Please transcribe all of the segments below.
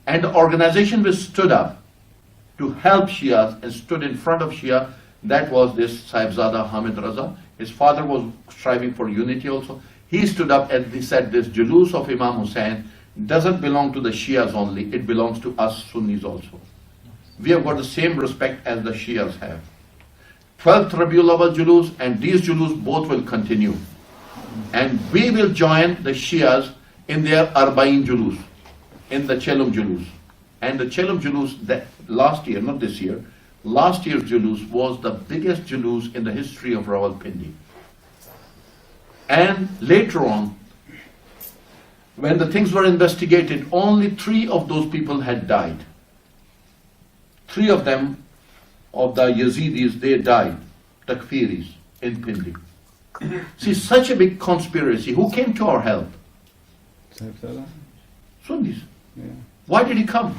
And the organization which stood up to help Shias and stood in front of Shia, that was this Sahibzada Hamid Raza. His father was striving for unity also. He stood up and he said this Julus of Imam Hussain doesn't belong to the Shias only, it belongs to us Sunnis also. We have got the same respect as the Shias have. 12th Rabiul Awwal Julus and these Julus both will continue. And we will join the Shias in their Arba'in Julus, in the Chelum Julus. And the Chelum Julus that last year, not this year, last year's Julus was the biggest Julus in the history of Rawalpindi. And later on, when the things were investigated, only 3 of those people had died. 3 of them, of the Yazidis, they died, Takfiris, in Pindi. See, such a big conspiracy. Who came to our help? Sunnis. Yeah. Why did he come?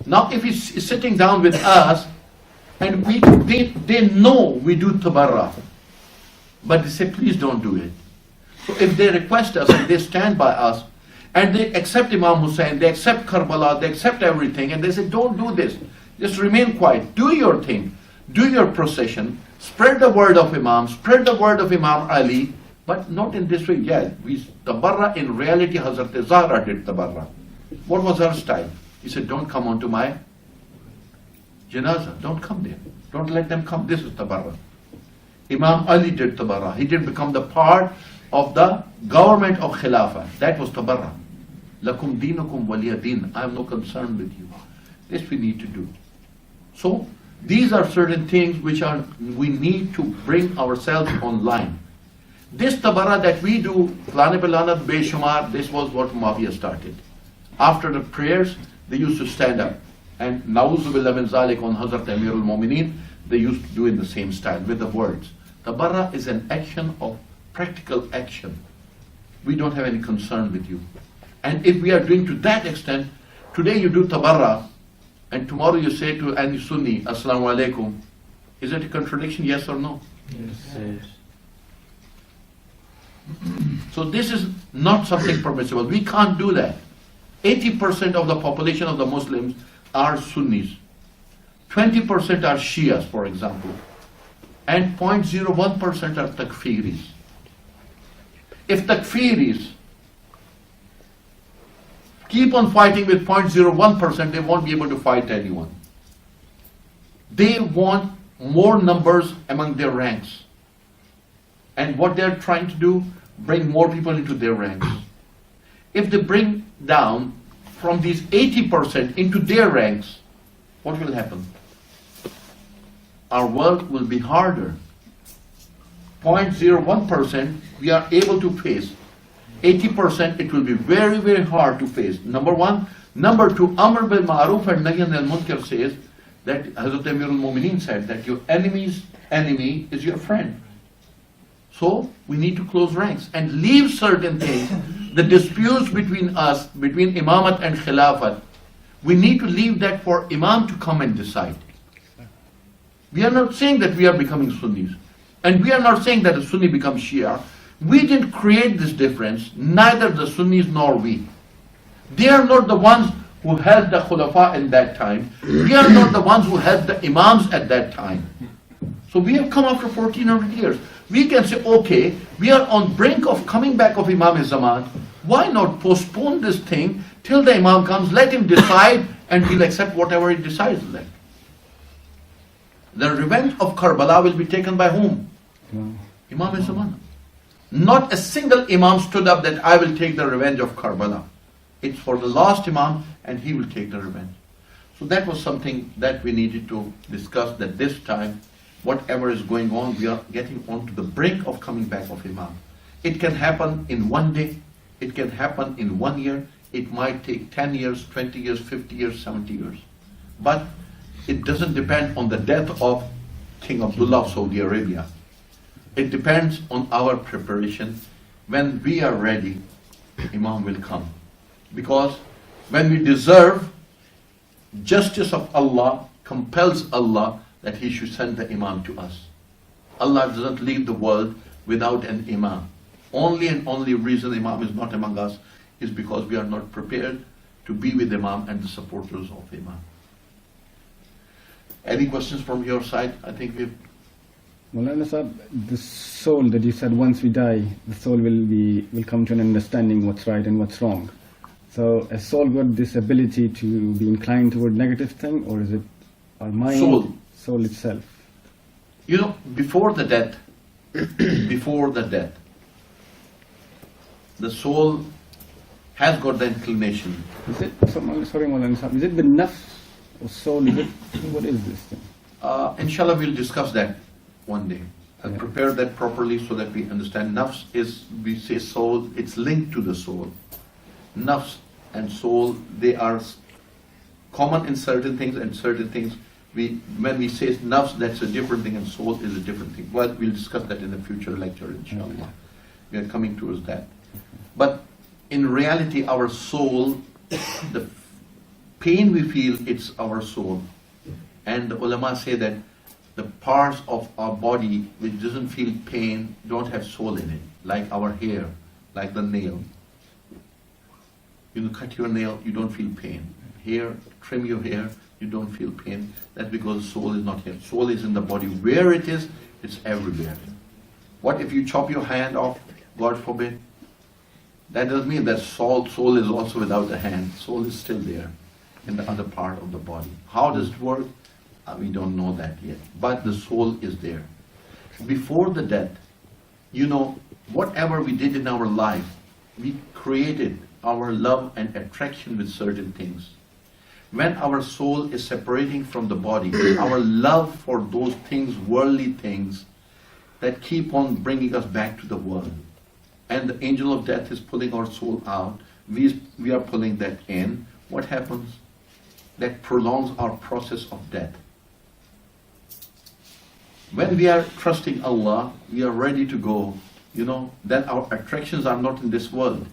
Now, if he's sitting down with us, and they know we do tabarra, but they say, please don't do it. So if they request us and they stand by us, and they accept Imam Hussain, they accept Karbala, they accept everything, and they say, don't do this. Just remain quiet. Do your thing. Do your procession. Spread the word of Imam. Spread the word of Imam Ali. But not in this way. Yeah, tabarra, in reality, Hazrat Zahra did tabarra. What was her style? He said, don't come onto my janazah. Don't come there. Don't let them come. This is tabarra. Imam Ali did tabarra. He didn't become the part of the government of Khilafah. That was tabarra. Lakum dinukum waliya din. I have no concern with you. This we need to do. So, these are certain things which we need to bring ourselves online. This tabarra that we do, Plane Pilana Beshumar, this was what Muawiyah started. After the prayers, they used to stand up. And Na'uzubillah min zalik on Hazrat Amirul Mu'mineen, they used to do in the same style with the words. Tabarra is an action of practical action. We don't have any concern with you. And if we are doing to that extent, today you do tabarra, and tomorrow you say to any Sunni, Assalamu alaikum, is it a contradiction, yes or no? Yes. So this is not something permissible. We can't do that. 80% of the population of the Muslims are Sunnis. 20% are Shias, for example. And 0.01% are Takfiris. If Takfiris keep on fighting with 0.01%, they won't be able to fight anyone. They want more numbers among their ranks. And what they're trying to do, bring more people into their ranks. If they bring down from these 80% into their ranks, what will happen? Our work will be harder. 0.01% we are able to face. 80% it will be very, very hard to face. Number one. Number two, Amr bil Ma'ruf and Nahy anil Munkar says that Hazrat Amirul Mu'mineen said that your enemy's enemy is your friend. So we need to close ranks and leave certain things. The disputes between us, between Imamat and Khilafat, we need to leave that for Imam to come and decide. We are not saying that we are becoming Sunnis. And we are not saying that a Sunni becomes Shia. We didn't create this difference, neither the Sunnis nor we. They are not the ones who held the Khulafa in that time. We are not the ones who held the Imams at that time. So we have come after 1400 years. We can say, okay, we are on brink of coming back of Imam Zaman. Why not postpone this thing till the Imam comes, let him decide, and we'll accept whatever he decides then. The revenge of Karbala will be taken by whom? Imam Zaman. Not a single Imam stood up that I will take the revenge of Karbala. It's for the last Imam and he will take the revenge. So that was something that we needed to discuss, that this time, whatever is going on, we are getting onto the brink of coming back of Imam. It can happen in one day, it can happen in 1 year, it might take 10 years, 20 years, 50 years, 70 years. But it doesn't depend on the death of King Abdullah of Saudi Arabia. It depends on our preparation. When we are ready, Imam will come. Because when we deserve, justice of Allah compels Allah that He should send the Imam to us. Allah doesn't leave the world without an Imam. Only and only reason Imam is not among us is because we are not prepared to be with Imam and the supporters of Imam. Any questions from your side? I think we've... Molana Sahib, the soul that you said once we die, the soul will come to an understanding what's right and what's wrong. So has soul got this ability to be inclined toward negative thing, or is it our mind? Soul itself. You know, before the death, the soul has got the inclination. Is it, sorry Molana Sahib, is it the nafs or soul? Is it, what is this thing? Inshallah, we'll discuss that one day. I'll prepare that properly so that we understand. Nafs is, we say soul, it's linked to the soul. Nafs and soul, they are common in certain things, and certain things, when we say nafs, that's a different thing, and soul is a different thing. Well, we'll discuss that in a future lecture, inshallah. We are coming towards that. But in reality, our soul, the pain we feel, it's our soul. And the ulama say that the parts of our body which doesn't feel pain don't have soul in it, like our hair, like the nail. You cut your nail, you don't feel pain. Hair, trim your hair, you don't feel pain. That's because the soul is not here. Soul is in the body. Where it is, it's everywhere. What if you chop your hand off, God forbid? That doesn't mean that soul is also without the hand. Soul is still there in the other part of the body. How does it work? We don't know that yet. But the soul is there. Before the death, you know, whatever we did in our life, we created our love and attraction with certain things. When our soul is separating from the body, our love for those things, worldly things, that keep on bringing us back to the world. And the angel of death is pulling our soul out. We are pulling that in. What happens? That prolongs our process of death. When we are trusting Allah, we are ready to go, you know, then our attractions are not in this world.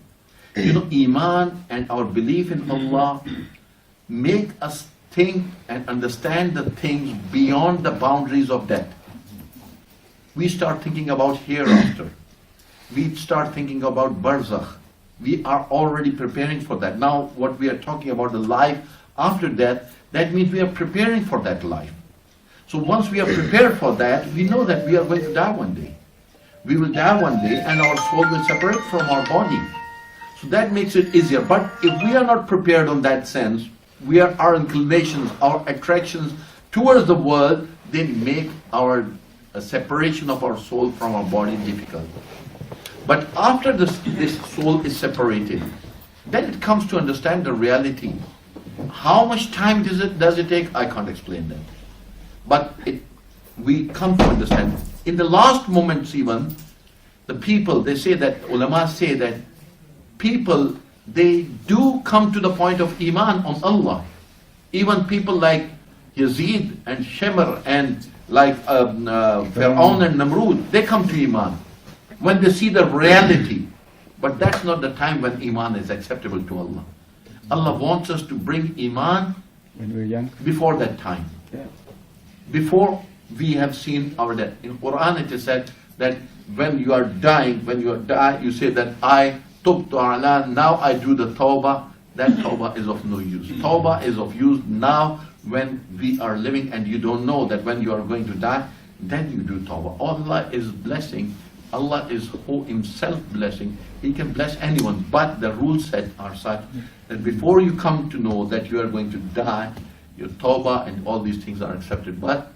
You know, Iman and our belief in Allah make us think and understand the things beyond the boundaries of death. We start thinking about hereafter. We start thinking about barzakh. We are already preparing for that. Now, what we are talking about, the life after death, that means we are preparing for that life. So once we are prepared for that, we know that we are going to die one day. We will die one day and our soul will separate from our body. So that makes it easier. But if we are not prepared on that sense, our inclinations, our attractions towards the world, they make our separation of our soul from our body difficult. But after this soul is separated, then it comes to understand the reality. How much time does it take? I can't explain that. But we come to understand. In the last moments even, the people, they say that, ulama say that people, they do come to the point of Iman on Allah. Even people like Yazid and Shemr and like Fir'aun and Namrud, they come to Iman when they see the reality. But that's not the time when Iman is acceptable to Allah. Allah wants us to bring Iman when we're young, before that time. Yeah. Before we have seen our death. In Quran it is said that when you are dying, you say that I tubtu ala, now I do the tawbah. That tawbah is of no use. Tawbah is of use now when we are living and you don't know that when you are going to die, then you do tawbah. Allah is blessing. Allah is Himself blessing. He can bless anyone, but the rules set are such that before you come to know that you are going to die, your tawbah and all these things are accepted. But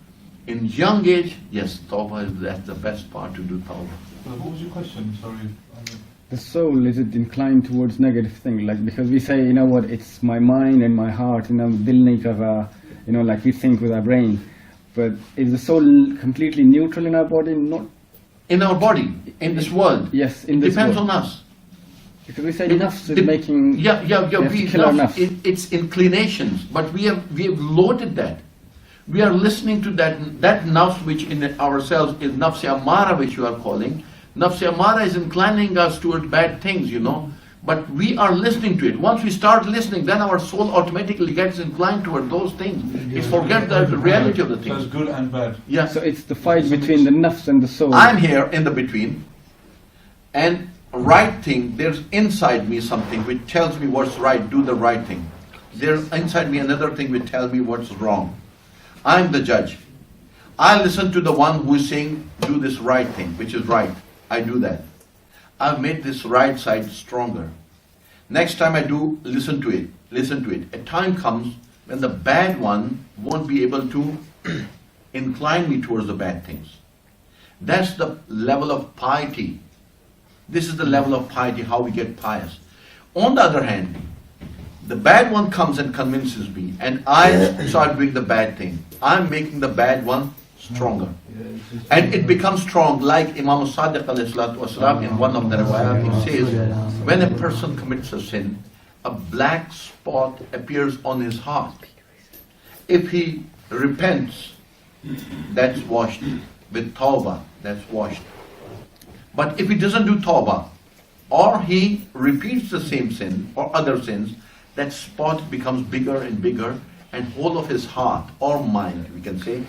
in young age, yes, tawbah that's the best part to do tawbah. What was your question? Sorry. the soul, is it inclined towards negative thing? Like, because we say, you know what, it's my mind and my heart, you know, dil nahi kar raha, you know, like we think with our brain. But is the soul completely neutral in our body? Not in our body, in this world. Yes, in this depends world. on us. Because we say nafs is making, yeah, we kill our nafs. It's inclinations, but we have loaded that. We are listening to that nafs which in ourselves is nafs amara, which you are calling. Nafs amara is inclining us towards bad things, you know. But we are listening to it. Once we start listening, then our soul automatically gets inclined toward those things. It forgets the reality of the things. So it's good and bad. Yeah. So it's the fight between the nafs and the soul. I'm here in the between, and right thing, there's inside me something which tells me what's right, do the right thing. There's inside me another thing which tells me what's wrong. I'm the judge. I listen to the one who is saying, do this right thing, which is right. I do that. I've made this right side stronger. Next time I do, listen to it. A time comes when the bad one won't be able to incline me towards the bad things. That's the level of piety. This is the level of piety, how we get pious. On the other hand, the bad one comes and convinces me, and I start doing the bad thing. I'm making the bad one stronger. And it becomes strong, like Imam Sadiq ﷺ in one of the riwayat, he says, when a person commits a sin, a black spot appears on his heart. If he repents, that's washed. With tawbah, that's washed. But if he doesn't do tawbah, or he repeats the same sin or other sins, that spot becomes bigger and bigger, and whole of his heart or mind, we can say,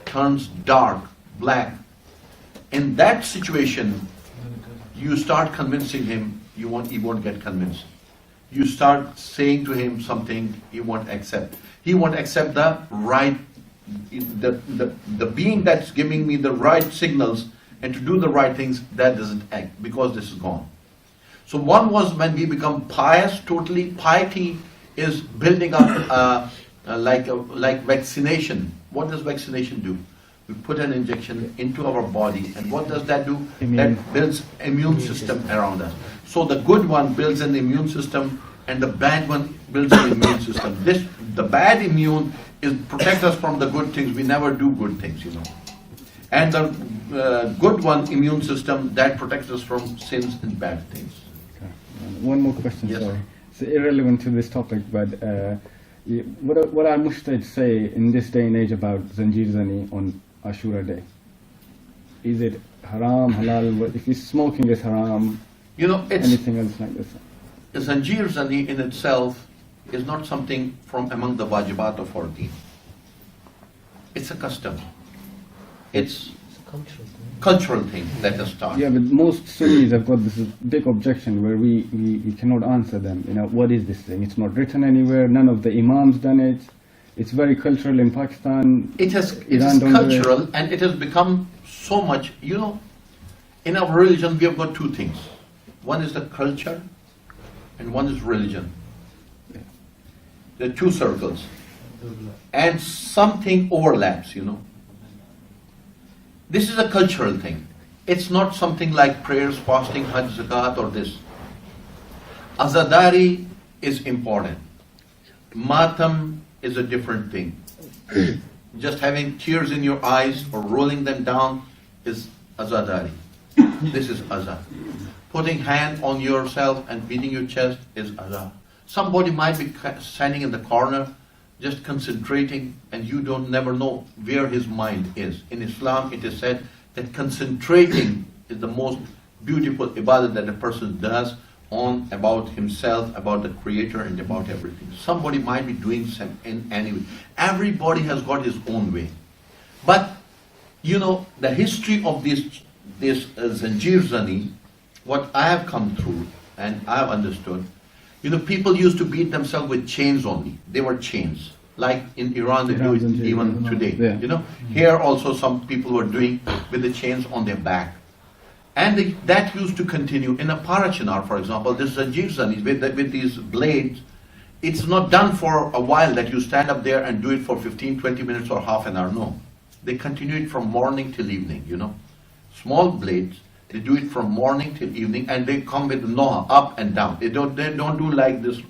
turns dark, black. In that situation, you start convincing him, he won't get convinced. You start saying to him something he won't accept. He won't accept the right, the being that's giving me the right signals and to do the right things, that doesn't act, because this is gone. So one was when we become pious, totally. Piety is building up like vaccination. What does vaccination do? We put an injection into our body, and what does that do? That builds immune system around us. So the good one builds an immune system, and the bad one builds an immune system. The bad immune protects us from the good things. We never do good things, And the good one, immune system, that protects us from sins and bad things. Okay. One more question, Yes. sorry. It's irrelevant to this topic, but what are Mushtahids say in this day and age about Zanjeer Zani on Ashura Day? Is it haram, halal? If smoking is haram, anything else like this? Zanjeer Zani in itself is not something from among the wajibat of our deen. It's a custom. It's a cultural thing that has started. Yeah, but most Sunnis have got this big objection where we cannot answer them. What is this thing? It's not written anywhere. None of the imams done it. It's very cultural in Pakistan. It is cultural, and it has become so much. In our religion, we have got two things. One is the culture, and one is religion. There are two circles, and something overlaps. This is a cultural thing. It's not something like prayers, fasting, Hajj, Zakat, or this. Azadari is important. Matam is a different thing. Just having tears in your eyes or rolling them down is azadari. This is azad. Putting hand on yourself and beating your chest is azad. Somebody might be standing in the corner, just concentrating, and you never know where his mind is. In Islam, it is said that concentrating is the most beautiful ibadah that a person does on about himself, about the Creator, and about everything. Somebody might be doing some in any way. Everybody has got his own way. But the history of this Zanjeer Zani, what I have come through and I have understood, people used to beat themselves with chains only. They were chains. Like in Iran, they do it even today. Yeah. Here also some people were doing with the chains on their back. And that used to continue. In a parachinar, for example, this Zanjeer Zani with these blades, it's not done for a while that you stand up there and do it for 15, 20 minutes or half an hour. No. They continue it from morning till evening, Small blades, they do it from morning till evening, and they come with the noha, up and down. They don't do like this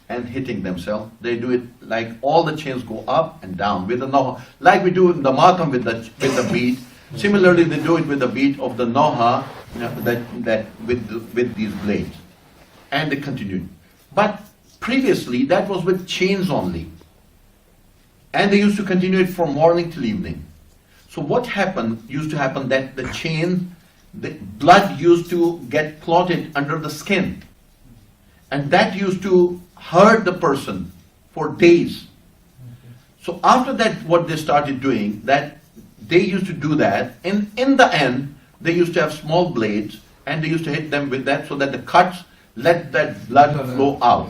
and hitting themselves. They do it like all the chains go up and down with the noha. Like we do in the matam with the beat. Similarly, they do it with the beat of the noha, that with these blades, and they continue. But previously, that was with chains only, and they used to continue it from morning till evening. So what used to happen that the blood used to get clotted under the skin, and that used to hurt the person for days. So after that, what they started doing, that they used to do that, and in the end, they used to have small blades, and they used to hit them with that so that the cuts let that blood flow out.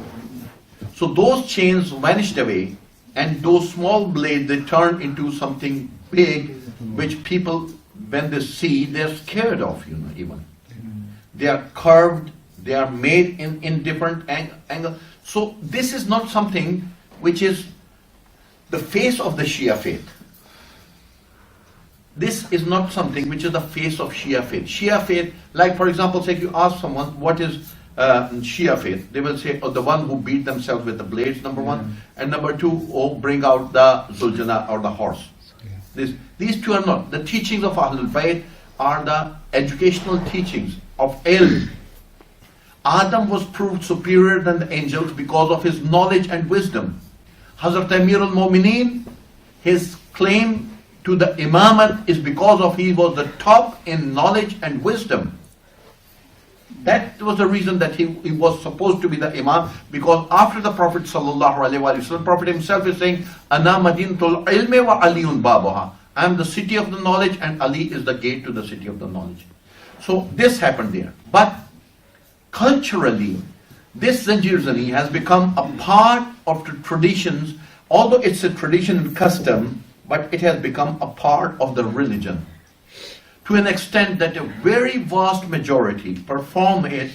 So those chains vanished away, and those small blades, they turned into something big, which people, when they see, they're scared of, even. They are curved, they are made in different angles. So this is not something which is the face of the Shia faith. This is not something which is the face of Shia faith. Shia faith, like for example, say you ask someone, what is Shia faith? They will say, the one who beat themselves with the blades, number one, and number two, bring out the Zuljana or the horse. These two are not. The teachings of Ahlul Bayt are the educational teachings of ilm. Adam was proved superior than the angels because of his knowledge and wisdom. Hazrat Amir al-Mu'mineen, his claim to the imamat is because of he was the top in knowledge and wisdom. That was the reason that he was supposed to be the imam, because after the Prophet ﷺ, Prophet himself is saying, Ana madinatul ilmi wa aliyun babaha. I am the city of the knowledge and Ali is the gate to the city of the knowledge. So this happened there. But culturally, this Zanjir Zani has become a part of the traditions, although it's a tradition and custom, but it has become a part of the religion. To an extent that a very vast majority perform it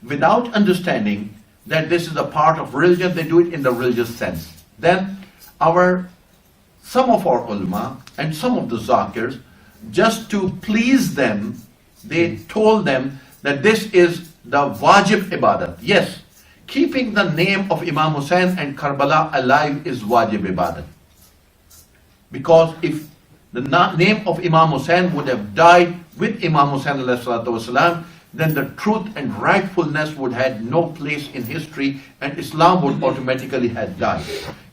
without understanding that this is a part of religion. They do it in the religious sense. Then some of our ulama and some of the zakirs, just to please them, they told them that this is the wajib ibadat. Yes, keeping the name of Imam Hussain and Karbala alive is wajib ibadat. Because if the name of Imam Hussain would have died with Imam Hussain ﷺ, then the truth and rightfulness would have no place in history and Islam would automatically have died.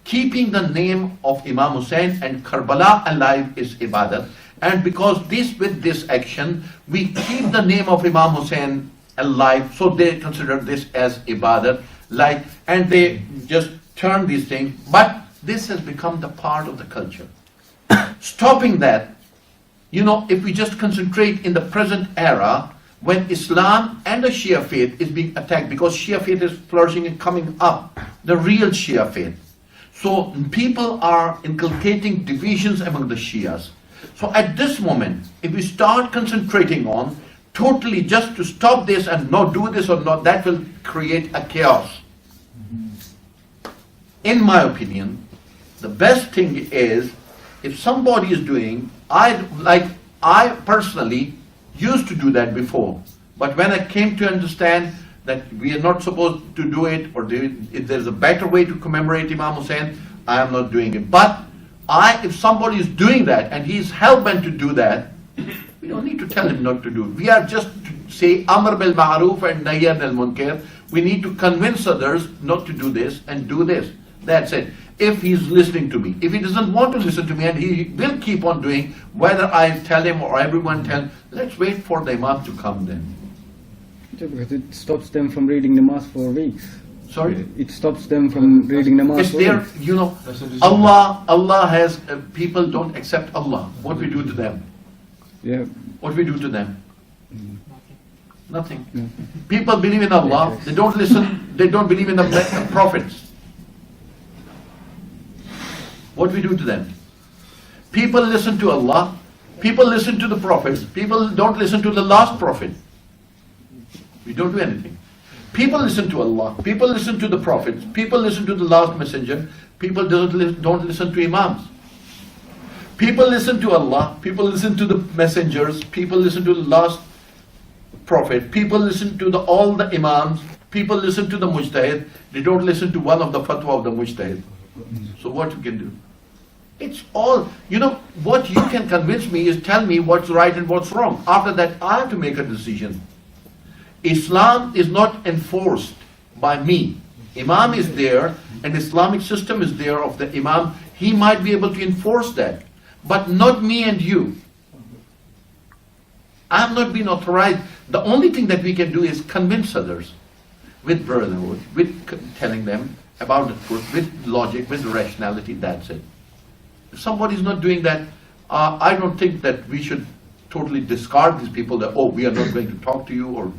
Keeping the name of Imam Hussain and Karbala alive is ibadat. And because with this action, we keep the name of Imam Hussain alive, so they consider this as ibadat. And they just turn these things. But this has become the part of the culture. Stopping that, if we just concentrate in the present era, when Islam and the Shia faith is being attacked, because Shia faith is flourishing and coming up, the real Shia faith. So people are inculcating divisions among the Shias. So at this moment, if we start concentrating on totally just to stop this and not do this or not, that will create a chaos. In my opinion, the best thing is, if somebody is doing, I personally used to do that before, but when I came to understand that we are not supposed to do it, or if there's a better way to commemorate Imam Hussain, I am not doing it. But if somebody is doing that and he is hell-bent to do that, we don't need to tell him not to do it. We are just to say Amr bil Ma'ruf and Nahy anil Munkar. We need to convince others not to do this and do this. That's it. If he's listening to me. If he doesn't want to listen to me and he will keep on doing, whether I tell him or everyone tell, let's wait for the Imam to come then. Because it stops them from reading Namaz for weeks. Sorry? It stops them from reading Namaz It's for there, weeks. Allah has, people don't accept Allah. What we do to them? Yeah. What we do to them? Nothing. Yeah. People believe in Allah, they don't listen, they don't believe in the prophets. What we do to them? People listen to Allah, people listen to the prophets, people don't listen to the last prophet. We don't do anything. People listen to Allah, people listen to the prophets, people listen to the last messenger, people don't listen to imams. People listen to Allah, people listen to the messengers, people listen to the last prophet, people listen to all the imams, people listen to the mujtahid, they don't listen to one of the fatwa of the mujtahid. So what you can do? It's all, what you can convince me is tell me what's right and what's wrong. After that, I have to make a decision. Islam is not enforced by me. Imam is there, and Islamic system is there of the Imam. He might be able to enforce that, but not me and you. I have not been authorized. The only thing that we can do is convince others with brotherhood, with telling them about the truth, with logic, with rationality, that's it. If somebody is not doing that, I don't think that we should totally discard these people that, oh, we are not going to talk to you or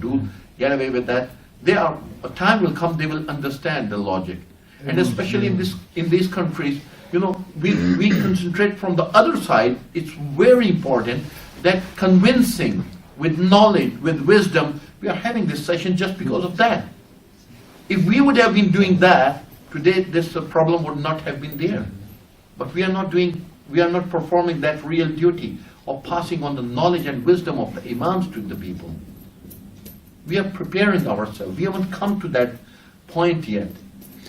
get away with that. A time will come they will understand the logic. And especially in these countries, we concentrate from the other side. It's very important that convincing with knowledge, with wisdom, we are having this session just because of that. If we would have been doing that, today this problem would not have been there. But we are not performing that real duty of passing on the knowledge and wisdom of the imams to the people. We are preparing ourselves. We haven't come to that point yet.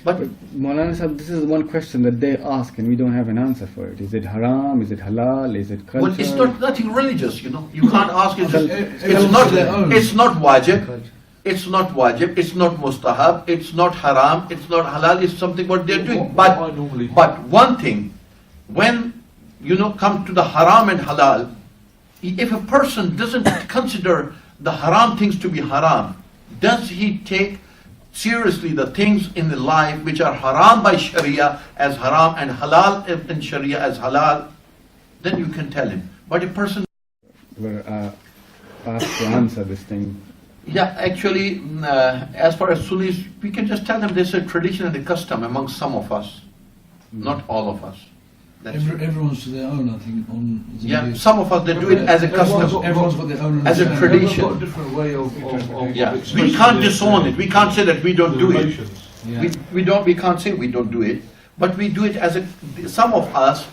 But Molana Sahib, this is one question that they ask and we don't have an answer for it. Is it haram? Is it halal? Is it culture? well, it's not nothing religious, You can't ask it. Well, It's not wajib. It's not wajib. It's not mustahab. It's not haram. It's not halal. It's something what they're doing. What I normally- But one thing, when come to the haram and halal, if a person doesn't consider the haram things to be haram, does he take seriously the things in the life which are haram by Sharia as haram and halal in Sharia as halal? Then you can tell him. But a person, We're asked to answer this thing. yeah, actually, as far as Sunnis, we can just tell them there's a tradition and a custom among some of us, not all of us. That's Everyone's to their own, I think. yeah, some of us, they do it as a custom. Everyone's got their own As a understanding. tradition. Everyone's got a different way of Yeah, expressing we can't their- disown it. We can't say that we don't their do it. relations. Yeah. We can't say we don't do it, but we do it as some of us,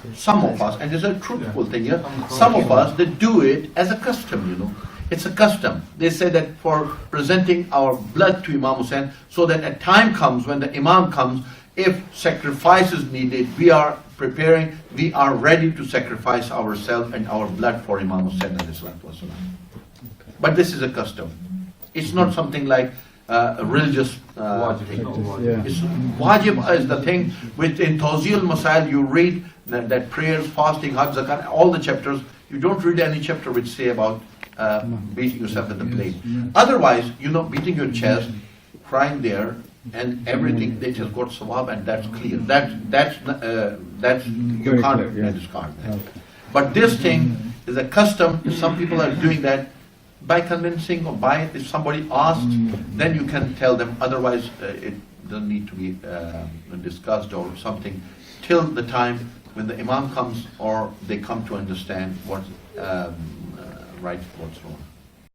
and it's a truthful thing, some of us, they do it as a custom, It's a custom. They say that for presenting our blood to Imam Hussain, so that a time comes when the Imam comes, if sacrifice is needed, we are preparing, we are ready to sacrifice ourselves and our blood for Imam Hussain alayhi salatu wasalam. But this is a custom. It's not something like a religious Wajib, thing. not wajib. Yeah. It's wajib is the thing which in Tawheed Masail you read that prayers, fasting, hajj, zakat, all the chapters. You don't read any chapter which say about beating yourself at the plate. Otherwise, beating your chest, crying there, and everything, they just got sawab, and that's clear. That's you Very can't clear, yeah. discard that. Okay. But this thing is a custom. If some people are doing that by convincing or by if somebody asks, then you can tell them. Otherwise, it doesn't need to be discussed or something till the time when the imam comes or they come to understand what's right, what's wrong.